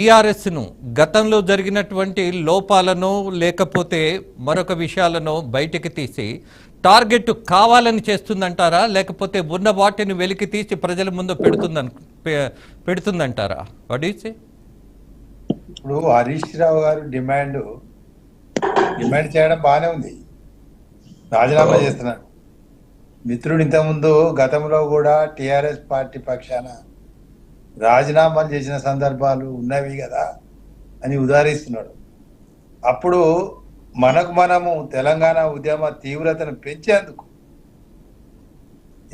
టీఆర్ఎస్ను గతంలో జరిగినటువంటి లోపాలను లేకపోతే మరొక విషయాలను బయటికి తీసి టార్గెట్ కావాలని చేస్తుందంటారా, లేకపోతే ఉన్న వాటిని వెలికి తీసి ప్రజల ముందు పెడుతుందంటారా? What you say? ఇప్పుడు హరీష్ రావు గారు డిమాండ్ చేయడం బాగానే ఉంది, రాజీనామా చేస్తున్నాడు. మిత్రుడు ఇంతకుముందు గతంలో కూడా టిఆర్ఎస్ పార్టీ పక్షాన రాజీనామాలు చేసిన సందర్భాలు ఉన్నవి కదా అని ఉదాహరిస్తున్నాడు. అప్పుడు మనము తెలంగాణ ఉద్యమ తీవ్రతను పెంచేందుకు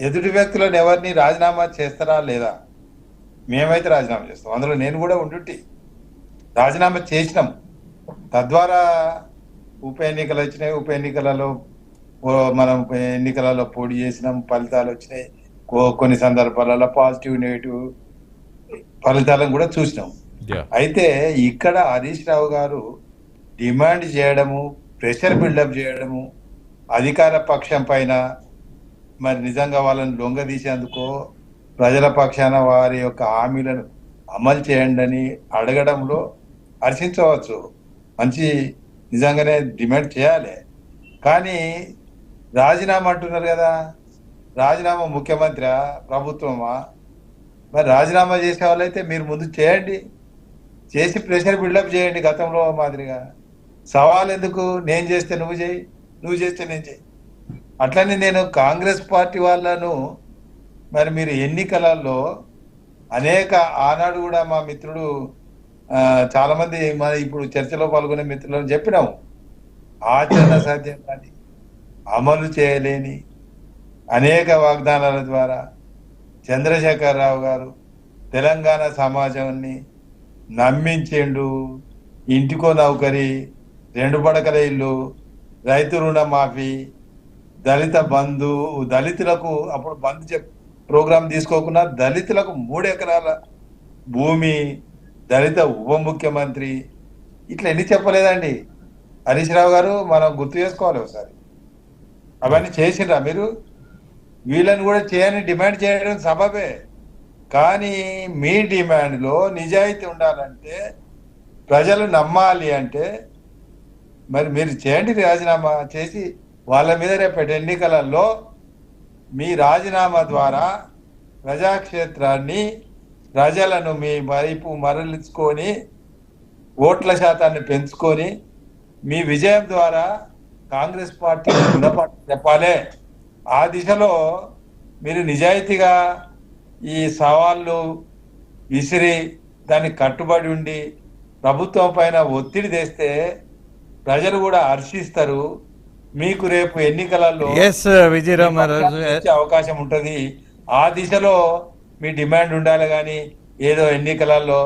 ఎదుటి వ్యక్తులను ఎవరిని రాజీనామా చేస్తారా లేదా, మేమైతే రాజీనామా చేస్తాం, అందులో నేను కూడా ఉండుంటి రాజీనామా చేసినాం. తద్వారా ఉప ఎన్నికలు వచ్చినాయి, ఉప ఎన్నికలలో మనం ఎన్నికలలో పోటీ చేసినాం, ఫలితాలు వచ్చినాయి. కొన్ని సందర్భాలలో పాజిటివ్ నెగిటివ్ ఫలితాలను కూడా చూసినాం. అయితే ఇక్కడ హరీష్ రావు గారు డిమాండ్ చేయడము, ప్రెషర్ బిల్డప్ చేయడము, అధికార పక్షం పైన మరి నిజంగా వాళ్ళని లొంగదీసేందుకో ప్రజల పక్షాన వారి యొక్క హామీలను అమలు చేయండి అని అడగడంలో హర్షించవచ్చు, మంచి నిజంగానే డిమాండ్ చేయాలి. కానీ రాజీనామా అంటున్నారు కదా, రాజీనామా ముఖ్యమంత్రి ప్రభుత్వమా? మరి రాజీనామా చేసే వాళ్ళైతే మీరు ముందు చేయండి, చేసి ప్రెషర్ బిల్డప్ చేయండి. గతంలో మాదిరిగా సవాల్ ఎందుకు? నేను చేస్తే నువ్వు చేయి, నువ్వు చేస్తే నేను చేయి. అట్లనే నేను కాంగ్రెస్ పార్టీ వాళ్ళను మరి మీరు ఎన్నికలలో అనేక ఆనాడు కూడా మా మిత్రుడు చాలా మంది మన ఇప్పుడు చర్చలో పాల్గొనే మిత్రులను చెప్పినాము, ఆచరణ సాధ్యం కానీ అమలు చేయలేని అనేక వాగ్దానాల ద్వారా చంద్రశేఖరరావు గారు తెలంగాణ సమాజాన్ని నమ్మించిండు. ఇంటికో నౌకరి, 2 పడకల ఇల్లు, రైతు రుణమాఫీ, దళిత బంధు, దళితులకు అప్పుడు బంధు ప్రోగ్రాం తీసుకోకుండా దళితులకు 3 ఎకరాల భూమి, దళిత ఉప ముఖ్యమంత్రి, ఇట్లా ఎన్ని చెప్పలేదండి హరీష్ రావు గారు? మనం గుర్తు చేసుకోవాలి ఒకసారి. అవన్నీ చేసిండ్రా మీరు? వీళ్ళని కూడా చేయని డిమాండ్ చేయడం సబబే. కానీ మీ డిమాండ్లో నిజాయితీ ఉండాలంటే, ప్రజలు నమ్మాలి అంటే మరి మీరు చేయండి, రాజీనామా చేసి వాళ్ళ మీద రేపటి ఎన్నికలలో మీ రాజీనామా ద్వారా ప్రజాక్షేత్రాన్ని, ప్రజలను మీ వైపు మరలించుకొని ఓట్ల శాతాన్ని పెంచుకొని మీ విజయం ద్వారా కాంగ్రెస్ పార్టీ గుణపాఠం చెప్పాలి. ఆ దిశలో మీరు నిజాయితీగా ఈ సవాళ్ళు విసిరి దానికి కట్టుబడి ఉండి ప్రభుత్వం పైన ఒత్తిడి తెస్తే ప్రజలు కూడా హర్షిస్తారు. మీకు రేపు ఎన్నికలలో అవకాశం ఉంటుంది. ఆ దిశలో మీ డిమాండ్ ఉండాలి. కానీ ఏదో ఎన్నికలలో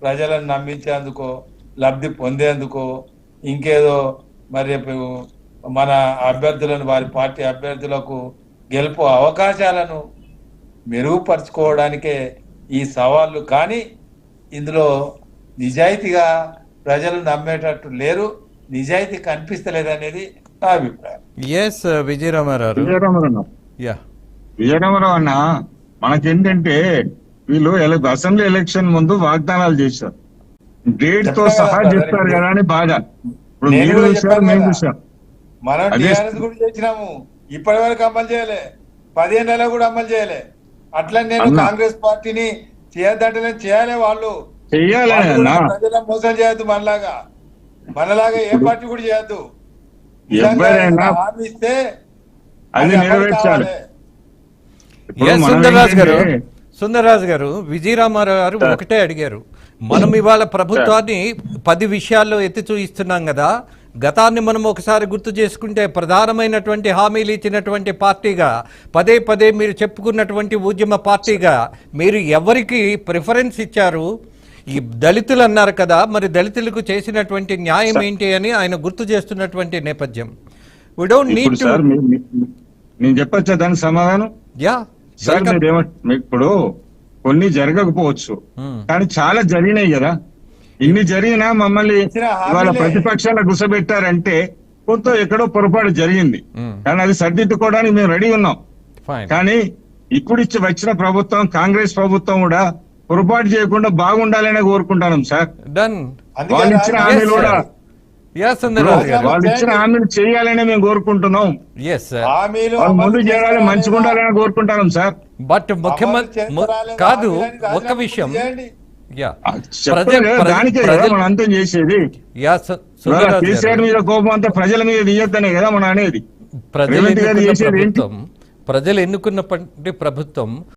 ప్రజలను నమ్మించేందుకో, లబ్ధి పొందేందుకో, ఇంకేదో మరి రేపు మన అభ్యర్థులను, వారి పార్టీ అభ్యర్థులకు గెలుపు అవకాశాలను మెరుగుపరుచుకోవడానికే ఈ సవాళ్ళు. కానీ ఇందులో నిజాయితీగా ప్రజలు నమ్మేటట్టు లేరు, నిజాయితీ కనిపిస్తలేదు అనేది నా అభిప్రాయం. విజయరామారావు అన్న, మనకేంటంటే వీళ్ళు అసెంబ్లీ ఎలక్షన్ ముందు వాగ్దానాలు చేశారు, డేట్ తో సహా చెప్తారు కదా అని బాగా. ఇప్పుడు మీరు చూసారు, మేము చూసాం, మనం టీఆర్ఎస్ కూడా చేసినాము, ఇప్పటి వరకు అమలు చేయలే, 15 నెలలు కూడా అమలు చేయలే. అట్లా నేను కాంగ్రెస్ పార్టీని చేయొద్దంటే చేయాలి, వాళ్ళు చెయ్యాలి. ప్రజలను మోసం చేయొద్దు, మనలాగా ఏ పార్టీ కూడా చేయొద్దు. హామీ ఇస్తే అది నెరవేర్చాలి. సుందరరాజు గారు, విజయరామారావు గారు ఒకటే అడిగారు, మనం ఇవాళ ప్రభుత్వాన్ని 10 విషయాల్లో ఎత్తి చూయిస్తున్నాం కదా, గతాన్ని మనం ఒకసారి గుర్తు చేసుకుంటే ప్రధానమైనటువంటి హామీలు ఇచ్చినటువంటి పార్టీగా, పదే మీరు చెప్పుకున్నటువంటి ఉద్యమ పార్టీగా మీరు ఎవరికి ప్రిఫరెన్స్ ఇచ్చారు? ఈ దళితులు అన్నారు కదా, మరి దళితులకు చేసినటువంటి న్యాయం ఏంటి అని ఆయన గుర్తు చేస్తున్నటువంటి నేపథ్యం. నేను చెప్పచ్చా దానికి సమాధానం? సార్ ఇప్పుడు కొన్ని జరగకపోవచ్చు, కానీ చాలా జరిగినాయి కదా. ఇన్ని జరిగినా మమ్మల్ని ఇవాళ ప్రతిపక్షాలు గుసబెట్టారంటే కొంత ఎక్కడో పొరపాటు జరిగింది, కానీ అది సర్దిద్దుకోవడానికి మేము రెడీ ఉన్నాం. కానీ ఇప్పుడు వచ్చిన ప్రభుత్వం, కాంగ్రెస్ ప్రభుత్వం కూడా పొరపాటు చేయకుండా బాగుండాలనే కోరుకుంటాను సార్. డన్. అందుకే వాళ్ళు ఇచ్చిన హామీలు కూడా సుందరరాజు గారు, వాళ్ళు ఇచ్చిన హామీలు చేయాలని మేము కోరుకుంటున్నాం. Yes sir. హామీలు వాళ్ళు ముందు అమలు చేయాలి, చేస్తారా మంచిగా లేదా? ఉండాలని కోరుకుంటాను సార్. బట్ ముఖ్యమంత్రి కాదు ఒక విషయం. యా దానికే కదా మనం అంతం చేసేది. కేసీఆర్ మీద కోపం అంతా ప్రజల మీద తీయొద్దనే కదా మనం అనేది. ప్రజలు ఎన్నుకున్న ప్రభుత్వం